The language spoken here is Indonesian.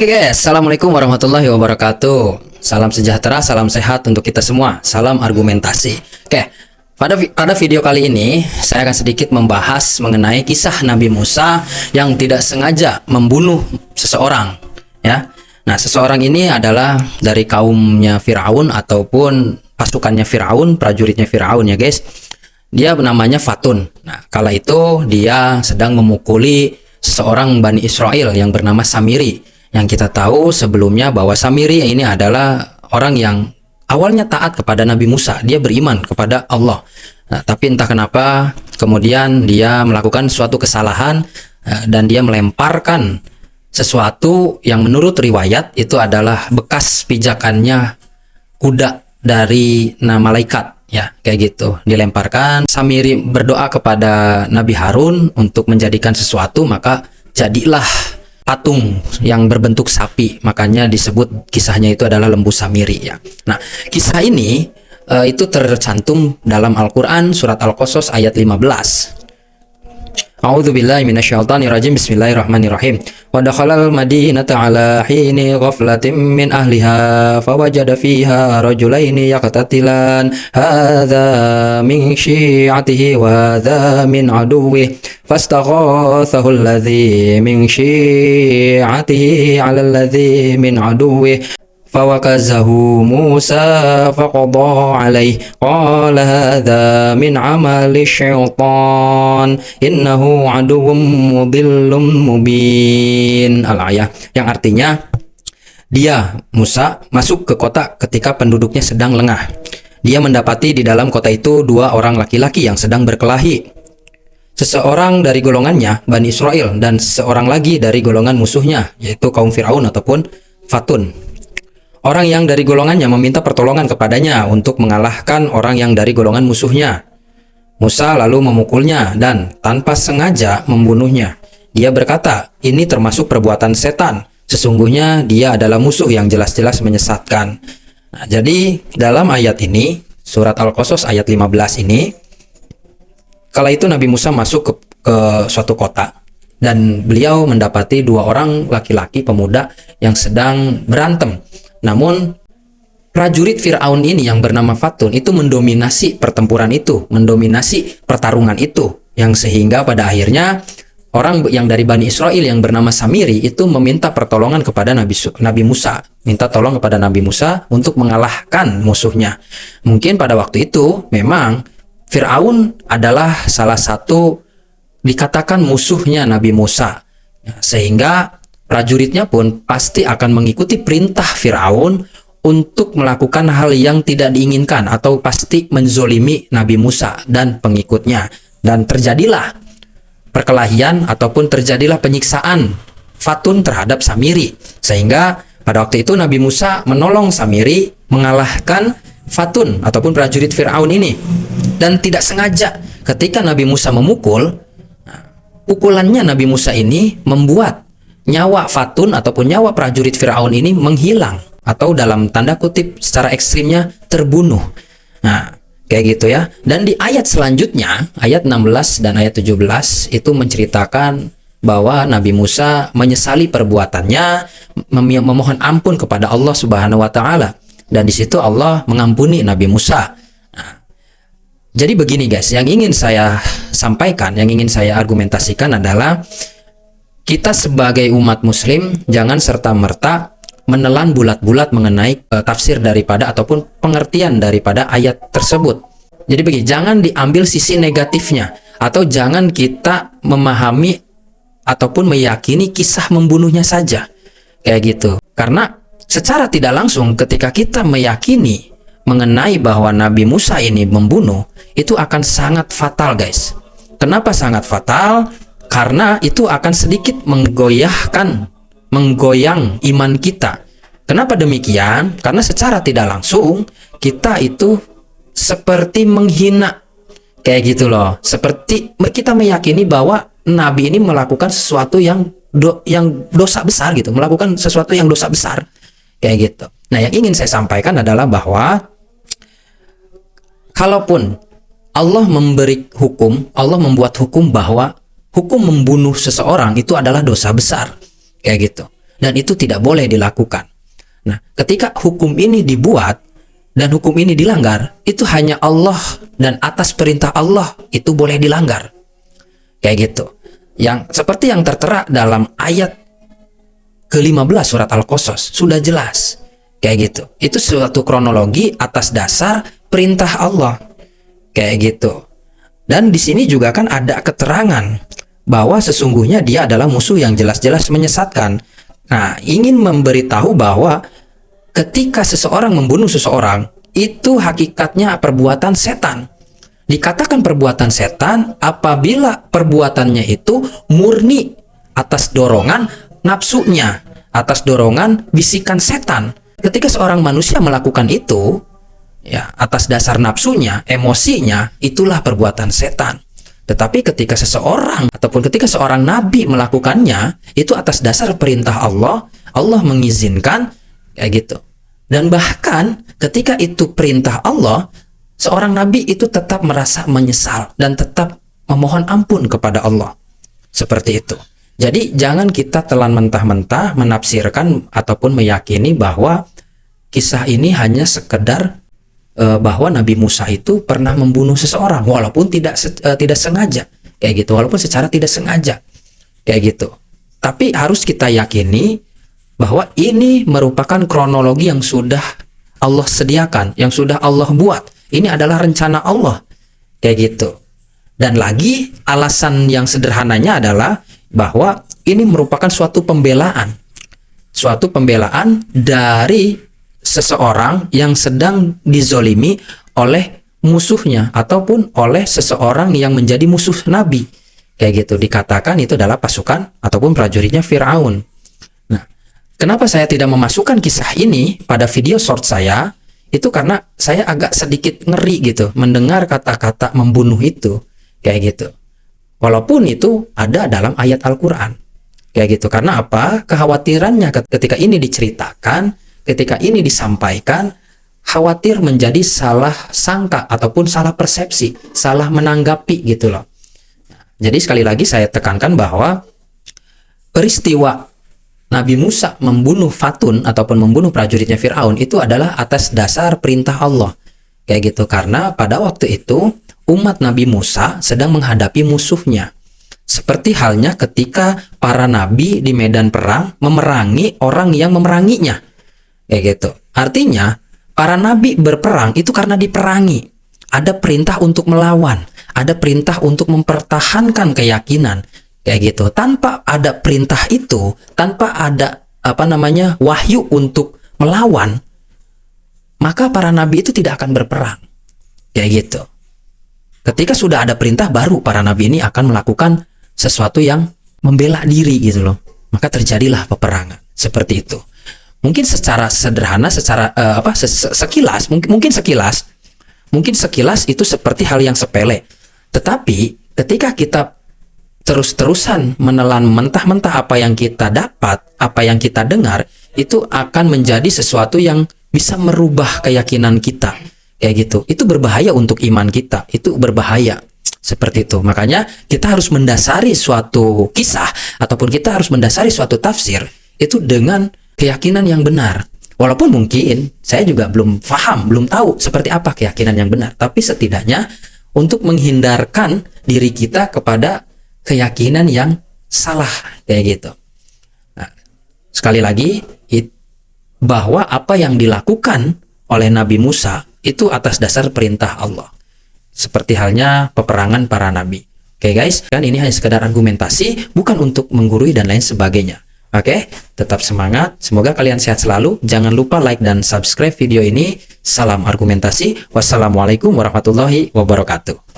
Oke guys, Assalamualaikum warahmatullahi wabarakatuh. Salam sejahtera, salam sehat untuk kita semua. Salam argumentasi. Oke, pada video kali ini saya akan sedikit membahas mengenai kisah Nabi Musa yang tidak sengaja membunuh seseorang. Ya, nah seseorang ini adalah dari kaumnya Firaun ataupun pasukannya Firaun, prajuritnya Firaun ya guys. Dia namanya Fatun. Nah, kala itu dia sedang memukuli seseorang Bani Israel yang bernama Samiri. Yang kita tahu sebelumnya bahwa Samiri ini adalah orang yang awalnya taat kepada Nabi Musa. Dia beriman kepada Allah. Nah, tapi entah kenapa kemudian dia melakukan suatu kesalahan dan dia melemparkan sesuatu yang menurut riwayat itu adalah bekas pijakannya kuda dari malaikat. Ya, kayak gitu. Dilemparkan. Samiri berdoa kepada Nabi Harun untuk menjadikan sesuatu, maka jadilah patung yang berbentuk sapi. Makanya disebut kisahnya itu adalah lembu Samiri ya. Nah, kisah ini itu tercantum dalam Al-Qur'an surat Al-Qasas ayat 15. A'udzubillahi minasyaitonirrajim. Bismillahirrahmanirrahim. Wa dakhalal madinata ala hini ghaflatin min ahliha fawajada fiha rajulaini yaqtatilan hadza min syi'atihi wa hadza min aduwwihi fastaghathahu alladhi min syi'atihi 'ala alladhi min aduwwihi fawakazahu Musa faqada alaih qala hadha min amali syaitan innahu aduwwum mudillum mubin. Al-ayah, yang artinya dia Musa masuk ke kota ketika penduduknya sedang lengah. Dia mendapati di dalam kota itu dua orang laki-laki yang sedang berkelahi. Seseorang dari golongannya Bani Israel dan seorang lagi dari golongan musuhnya yaitu kaum Firaun ataupun Fatun. Orang yang dari golongannya meminta pertolongan kepadanya untuk mengalahkan orang yang dari golongan musuhnya. Musa lalu memukulnya dan tanpa sengaja membunuhnya. Dia berkata, ini termasuk perbuatan setan. Sesungguhnya dia adalah musuh yang jelas-jelas menyesatkan. Nah, jadi dalam ayat ini, surat Al-Qasas ayat 15 ini, kala itu Nabi Musa masuk ke suatu kota. Dan beliau mendapati dua orang laki-laki pemuda yang sedang berantem. Namun prajurit Firaun ini yang bernama Fatun itu mendominasi pertempuran itu, mendominasi pertarungan itu, yang sehingga pada akhirnya orang yang dari Bani Israel yang bernama Samiri itu meminta pertolongan kepada Nabi Musa, minta tolong kepada Nabi Musa untuk mengalahkan musuhnya. Mungkin pada waktu itu memang Firaun adalah salah satu dikatakan musuhnya Nabi Musa, sehingga prajuritnya pun pasti akan mengikuti perintah Firaun untuk melakukan hal yang tidak diinginkan atau pasti menzolimi Nabi Musa dan pengikutnya. Dan terjadilah perkelahian ataupun terjadilah penyiksaan Fatun terhadap Samiri. Sehingga pada waktu itu Nabi Musa menolong Samiri mengalahkan Fatun ataupun prajurit Firaun ini. Dan tidak sengaja ketika Nabi Musa memukul, pukulannya Nabi Musa ini membuat nyawa Fatun ataupun nyawa prajurit Firaun ini menghilang atau dalam tanda kutip secara ekstrimnya terbunuh. Nah, kayak gitu ya. Dan di ayat selanjutnya, ayat 16 dan ayat 17 itu menceritakan bahwa Nabi Musa menyesali perbuatannya, memohon ampun kepada Allah Subhanahu wa taala. Dan di situ Allah mengampuni Nabi Musa. Nah, jadi begini guys, yang ingin saya sampaikan, yang ingin saya argumentasikan adalah kita sebagai umat muslim jangan serta-merta menelan bulat-bulat mengenai tafsir daripada ataupun pengertian daripada ayat tersebut. Jadi begini, jangan diambil sisi negatifnya atau jangan kita memahami ataupun meyakini kisah membunuhnya saja. Kayak gitu. Karena secara tidak langsung ketika kita meyakini mengenai bahwa Nabi Musa ini membunuh, itu akan sangat fatal guys. Kenapa sangat fatal? Karena itu akan sedikit menggoyang iman kita. Kenapa demikian? Karena secara tidak langsung kita itu seperti menghina, kayak gitu loh. Seperti kita meyakini bahwa Nabi ini melakukan sesuatu yang dosa besar gitu, melakukan sesuatu yang dosa besar, kayak gitu. Nah, yang ingin saya sampaikan adalah bahwa kalaupun Allah memberi hukum, Allah membuat hukum bahwa hukum membunuh seseorang itu adalah dosa besar, kayak gitu. dan itu tidak boleh dilakukan. Nah, ketika hukum ini dibuat dan hukum ini dilanggar, itu hanya Allah dan atas perintah Allah itu boleh dilanggar. Kayak gitu. Yang seperti yang tertera dalam ayat ke-15 surat Al-Qasas, sudah jelas. Kayak gitu. Itu suatu kronologi atas dasar perintah Allah. Kayak gitu. Dan di sini juga kan ada keterangan bahwa sesungguhnya dia adalah musuh yang jelas-jelas menyesatkan. Nah, ingin memberitahu bahwa ketika seseorang membunuh seseorang, itu hakikatnya perbuatan setan. Dikatakan perbuatan setan apabila perbuatannya itu murni atas dorongan nafsunya, atas dorongan bisikan setan. Ketika seorang manusia melakukan itu, ya, atas dasar nafsunya, emosinya, itulah perbuatan setan. Tetapi ketika seseorang ataupun ketika seorang nabi melakukannya, itu atas dasar perintah Allah, Allah mengizinkan, kayak gitu. Dan bahkan ketika itu perintah Allah, seorang nabi itu tetap merasa menyesal dan tetap memohon ampun kepada Allah. Seperti itu. Jadi jangan kita telan mentah-mentah menafsirkan ataupun meyakini bahwa kisah ini hanya sekedar bahwa Nabi Musa itu pernah membunuh seseorang walaupun tidak sengaja, kayak gitu, walaupun secara tidak sengaja, kayak gitu. Tapi harus kita yakini bahwa ini merupakan kronologi yang sudah Allah sediakan, yang sudah Allah buat. Ini adalah rencana Allah, kayak gitu. Dan lagi alasan yang sederhananya adalah bahwa ini merupakan suatu pembelaan dari seseorang yang sedang dizolimi oleh musuhnya ataupun oleh seseorang yang menjadi musuh Nabi. Kayak gitu, dikatakan itu adalah pasukan ataupun prajuritnya Fir'aun. Nah, kenapa saya tidak memasukkan kisah ini pada video short saya? Itu karena saya agak sedikit ngeri gitu mendengar kata-kata membunuh itu, kayak gitu. Walaupun itu ada dalam ayat Al-Quran, kayak gitu. Karena apa? Kekhawatirannya ketika ini diceritakan, ketika ini disampaikan, khawatir menjadi salah sangka ataupun salah persepsi, salah menanggapi gitu loh. Jadi sekali lagi saya tekankan bahwa peristiwa Nabi Musa membunuh Fatun ataupun membunuh prajuritnya Fir'aun itu adalah atas dasar perintah Allah. Kayak gitu, karena pada waktu itu umat Nabi Musa sedang menghadapi musuhnya. Seperti halnya ketika para nabi di medan perang memerangi orang yang memeranginya. Kayak gitu. Artinya, para nabi berperang itu karena diperangi. Ada perintah untuk melawan, ada perintah untuk mempertahankan keyakinan. Kayak gitu. Tanpa ada perintah itu, tanpa ada wahyu untuk melawan, maka para nabi itu tidak akan berperang. Kayak gitu. Ketika sudah ada perintah, baru para nabi ini akan melakukan sesuatu yang membela diri gitu loh. Maka terjadilah peperangan. Seperti itu. Mungkin secara sederhana, secara sekilas, mungkin sekilas itu seperti hal yang sepele. Tetapi ketika kita terus-terusan menelan mentah-mentah apa yang kita dapat, apa yang kita dengar, itu akan menjadi sesuatu yang bisa merubah keyakinan kita. Kayak gitu. Itu berbahaya untuk iman kita. Itu berbahaya. Seperti itu. Makanya kita harus mendasari suatu kisah ataupun kita harus mendasari suatu tafsir itu dengan keyakinan yang benar. Walaupun mungkin saya juga belum paham, belum tahu seperti apa keyakinan yang benar. Tapi setidaknya untuk menghindarkan diri kita kepada keyakinan yang salah. Kayak gitu. Nah, sekali lagi, bahwa apa yang dilakukan oleh Nabi Musa itu atas dasar perintah Allah. Seperti halnya peperangan para nabi. Oke guys, kan ini hanya sekedar argumentasi, bukan untuk menggurui dan lain sebagainya. Oke, tetap semangat. Semoga kalian sehat selalu. Jangan lupa like dan subscribe video ini. Salam argumentasi. Wassalamualaikum warahmatullahi wabarakatuh.